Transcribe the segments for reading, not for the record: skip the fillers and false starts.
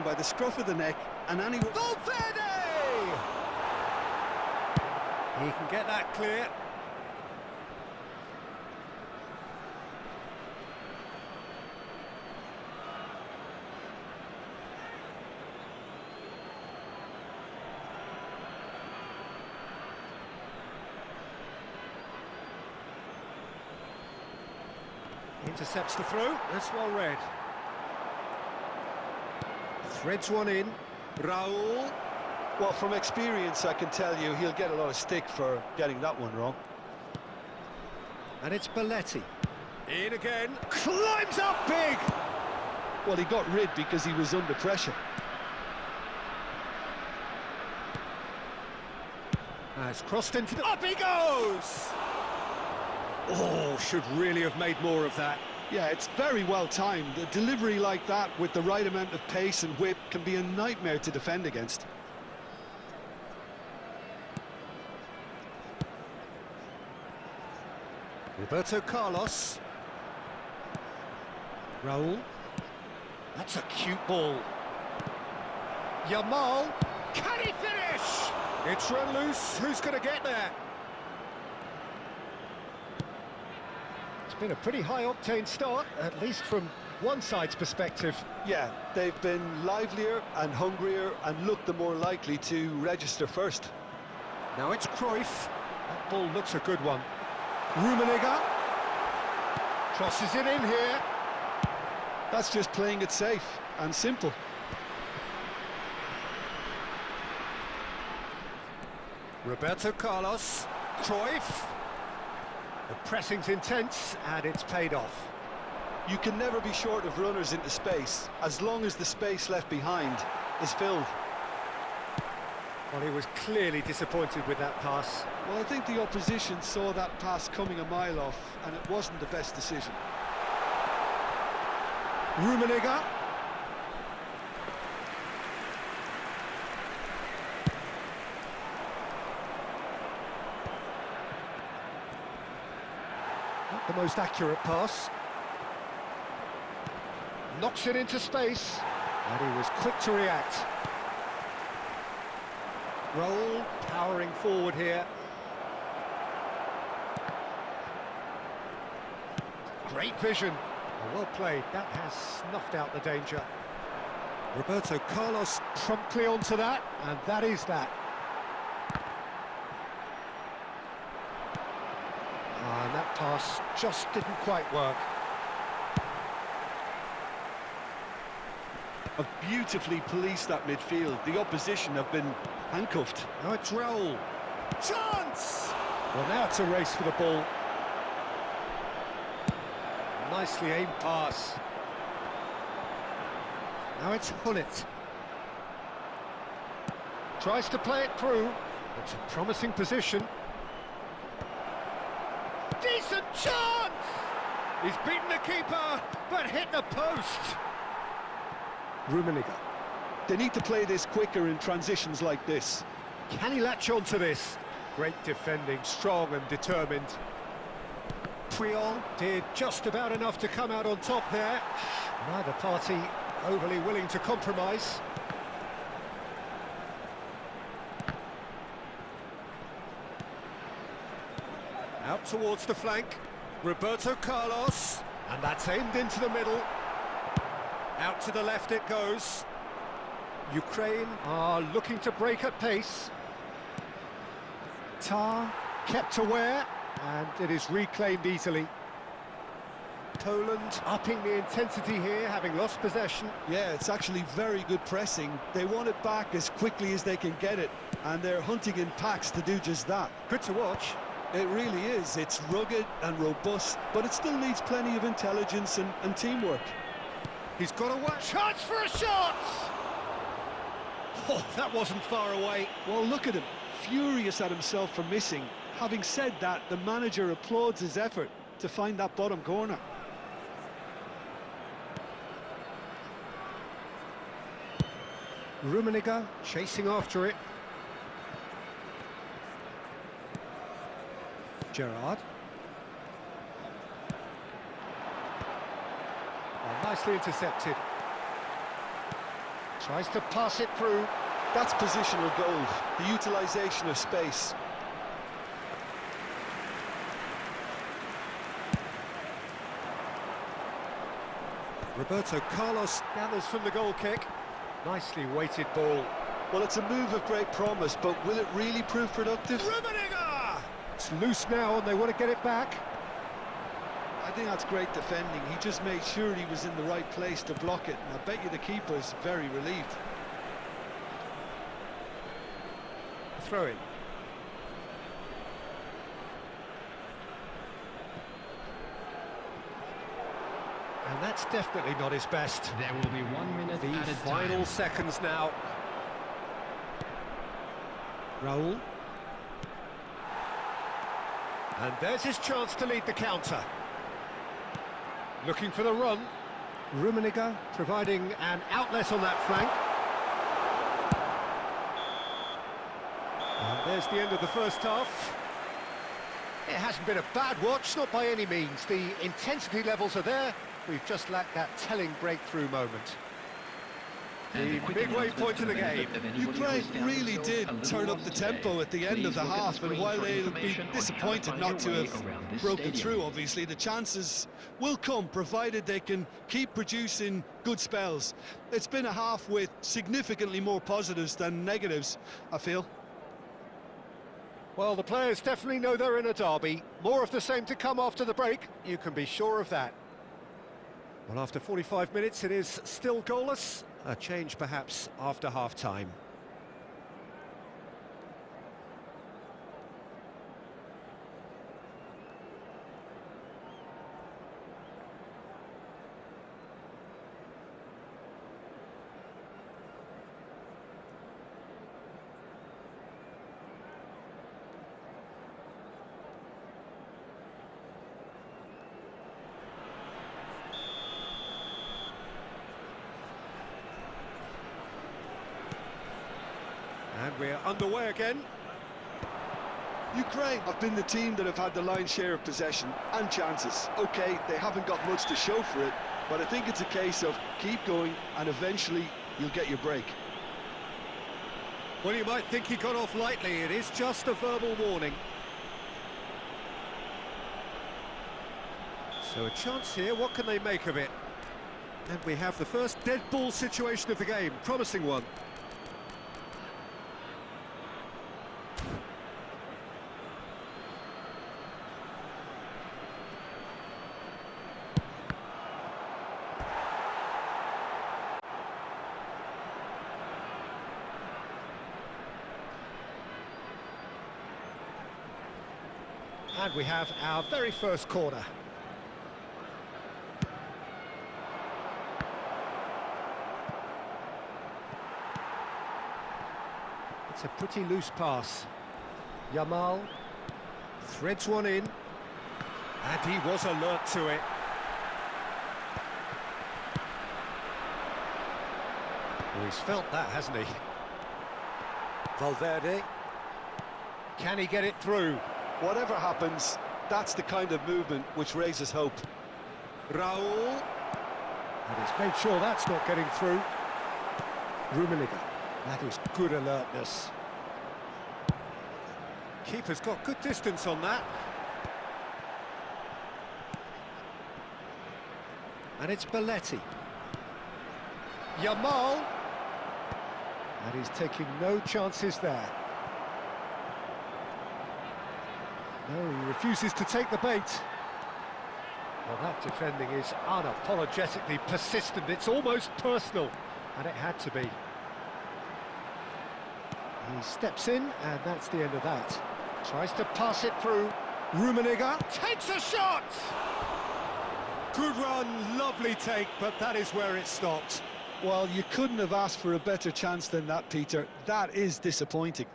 by the scruff of the neck, and anyone... Valverde! He can get that clear. Intercepts the throw. That's well read. Threads one in. Raul. Well, from experience, I can tell you he'll get a lot of stick for getting that one wrong. And it's Belletti. In again. Climbs up big! Well, he got rid because he was under pressure. Has crossed into the... Up he goes! Oh, should really have made more of that. Yeah, it's very well timed. A delivery like that with the right amount of pace and whip can be a nightmare to defend against. Roberto Carlos. Raul. That's a cute ball. Yamal. Can he finish? It's run loose. Who's going to get there? It's been a pretty high-octane start, at least from one side's perspective. Yeah, they've been livelier and hungrier and looked the more likely to register first. Now it's Cruyff. That ball looks a good one. Rummenigge. Crosses it in here. That's just playing it safe and simple. Roberto Carlos. Cruyff. The pressing's intense, and it's paid off. You can never be short of runners into space, as long as the space left behind is filled. Well, he was clearly disappointed with that pass. Well, I think the opposition saw that pass coming a mile off, and it wasn't the best decision. Rummenigge. Not the most accurate pass. Knocks it into space, and he was quick to react. Raul powering forward here. Great vision. Well played. That has snuffed out the danger. Roberto Carlos promptly onto that, and that is that. And that pass just didn't quite work. Have beautifully policed that midfield. The opposition have been handcuffed. Now it's Raul. Chance! Well, now it's a race for the ball. Nicely aimed pass. Now it's Hullet. Tries to play it through. It's a promising position. Decent chance! He's beaten the keeper, but hit the post. Rummenigge. They need to play this quicker in transitions like this. Can he latch on to this? Great defending, strong and determined. Puyol did just about enough to come out on top there. Neither party overly willing to compromise. Out towards the flank. Roberto Carlos. And that's aimed into the middle. Out to the left it goes. Ukraine are looking to break at pace. Tar kept aware, and it is reclaimed easily. Poland upping the intensity here, having lost possession. Yeah, it's actually very good pressing. They want it back as quickly as they can get it, and they're hunting in packs to do just that. Good to watch. It really is. It's rugged and robust, but it still needs plenty of intelligence and teamwork. He's got a chance for a shot! Oh, that wasn't far away. Well, look at him, furious at himself for missing. Having said that, the manager applauds his effort to find that bottom corner. Rummenigge chasing after it. Gerrard. Oh, nicely intercepted. Tries to pass it through. That's positional gold, the utilisation of space. Roberto Carlos gathers from the goal kick. Nicely weighted ball. Well, it's a move of great promise, but will it really prove productive? Rummenigge! It's loose now and they want to get it back. I think that's great defending. He just made sure he was in the right place to block it, and I bet you the keeper's very relieved. Throw in. And that's definitely not his best. There will be 1 minute The added final time. seconds now. Raul. And there's his chance to lead the counter. Looking for the run. Rummenigge providing an outlet on that flank. And there's the end of the first half. It hasn't been a bad watch, not by any means. The intensity levels are there. We've just lacked that telling breakthrough moment. The midway point of the game. Ukraine really did turn up the tempo at the end of the half, and while they'll be disappointed not to have broken through, obviously, the chances will come, provided they can keep producing good spells. It's been a half with significantly more positives than negatives, I feel. Well, the players definitely know they're in a derby. More of the same to come after the break, you can be sure of that. Well, after 45 minutes, it is still goalless. A change, perhaps, after half-time. And we're underway again. Ukraine have been the team that have had the lion's share of possession and chances. OK, they haven't got much to show for it, but I think it's a case of keep going and eventually you'll get your break. Well, you might think he got off lightly. It is just a verbal warning. So a chance here, what can they make of it? And we have the first dead ball situation of the game, promising one. And we have our very first corner. It's a pretty loose pass. Yamal threads one in, and he was alert to it. Well, he's felt that, hasn't he? Valverde. Can he get it through? Whatever happens, that's the kind of movement which raises hope. Raul. And he's made sure that's not getting through. Rummenigge. That is good alertness. Keeper's got good distance on that. And it's Belletti. Yamal. And he's taking no chances there. No, he refuses to take the bait. Well, that defending is unapologetically persistent. It's almost personal, and it had to be. He steps in, and that's the end of that. Tries to pass it through. Rummenigge takes a shot! Good run, lovely take, but that is where it stopped. Well, you couldn't have asked for a better chance than that, Peter. That is disappointing.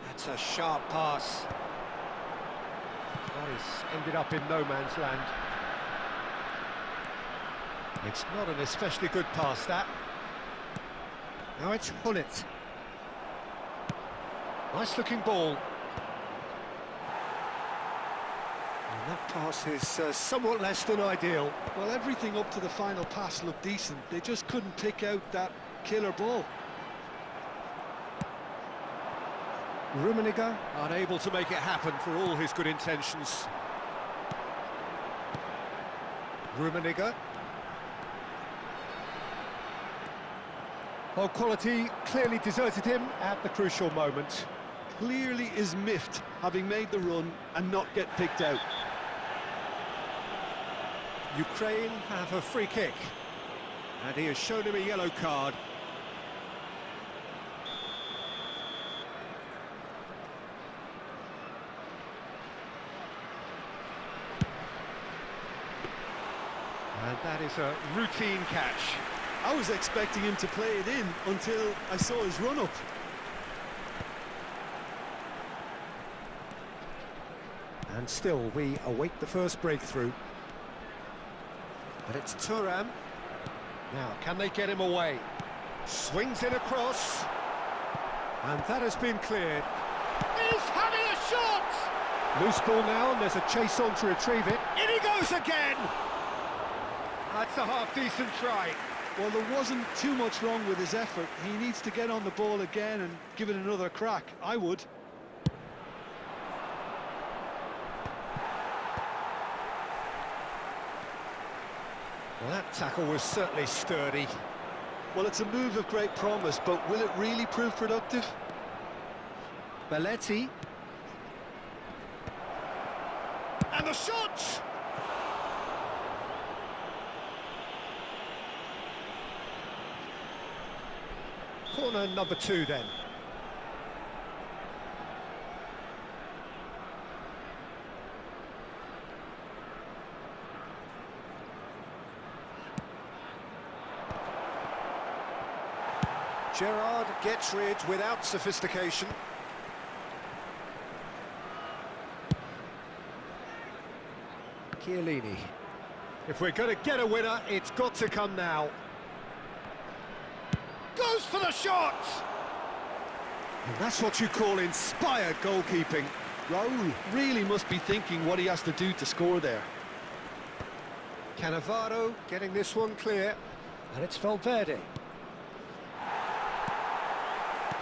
That's a sharp pass. That has ended up in no man's land. It's not an especially good pass, that. Now it's Hullet. Nice looking ball. And that Pass is somewhat less than ideal. Well, everything up to the final pass looked decent. They just couldn't pick out that killer ball. Rummenigge unable to make it happen for all his good intentions. Rummenigge. Well, quality clearly deserted him at the crucial moment. Clearly is miffed, having made the run and not get picked out. Ukraine have a free kick, and he has shown him a yellow card. And that is a routine catch. I was expecting him to play it in until I saw his run-up. And still, we await the first breakthrough. But it's Thuram. Now, can they get him away? Swings in across. And that has been cleared. He's having a shot! Loose ball now, and there's a chase on to retrieve it. In he goes again! That's a half-decent try. Well, there wasn't too much wrong with his effort. He needs to get on the ball again and give it another crack. I would. Well, that tackle was certainly sturdy. Well, it's a move of great promise, but will it really prove productive? Belletti. And the shot! Corner number 2 then. Gerrard gets rid without sophistication. Chiellini. If we're going to get a winner, it's got to come now. Goes for the shot! And that's what you call inspired goalkeeping. Raul really must be thinking what he has to do to score there. Cannavaro getting this one clear. And it's Valverde.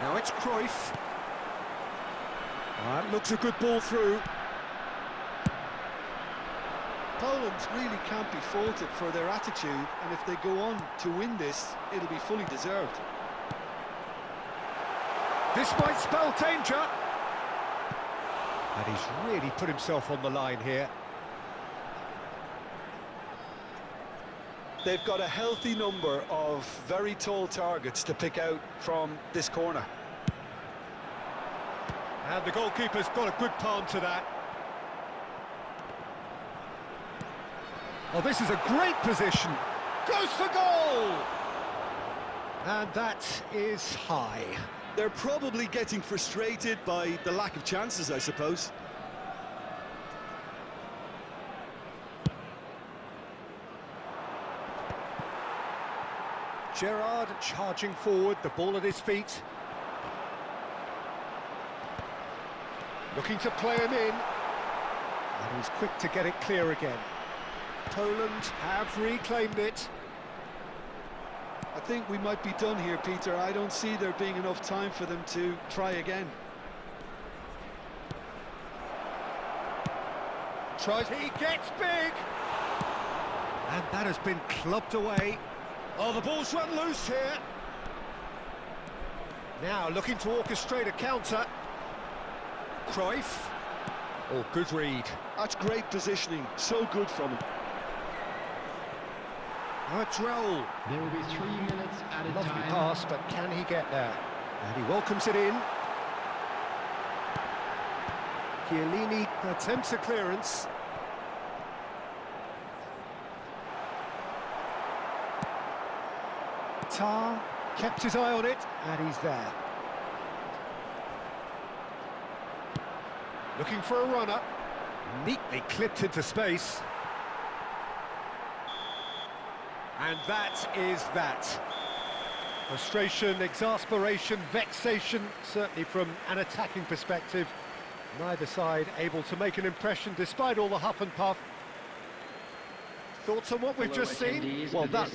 Now it's Cruyff. That looks a good ball through. Poland really can't be faulted for their attitude, and if they go on to win this, it'll be fully deserved. This might spell danger. And he's really put himself on the line here. They've got a healthy number of very tall targets to pick out from this corner. And the goalkeeper's got a good palm to that. Oh, this is a great position. Goes for goal! And that is high. They're probably getting frustrated by the lack of chances, I suppose. Gerrard charging forward, the ball at his feet. Looking to play him in. And he's quick to get it clear again. Poland have reclaimed it. I think we might be done here, Peter. I don't see there being enough time for them to try again. Tries, he gets big! And that has been clubbed away. Oh, the ball's run loose here. Now looking to orchestrate a counter. Cruyff. Oh, good read. That's great positioning. So good from him. That's Raul. There will be 3 minutes at a Lovely time. pass, but can he get there? And he welcomes it in. Chiellini attempts a clearance. Tar kept his eye on it, and he's there. Looking for a runner. Neatly clipped into space. And that is that. Frustration, exasperation, vexation, certainly from an attacking perspective. Neither side able to make an impression despite all the huff and puff. Thoughts on what we've just seen? Well, that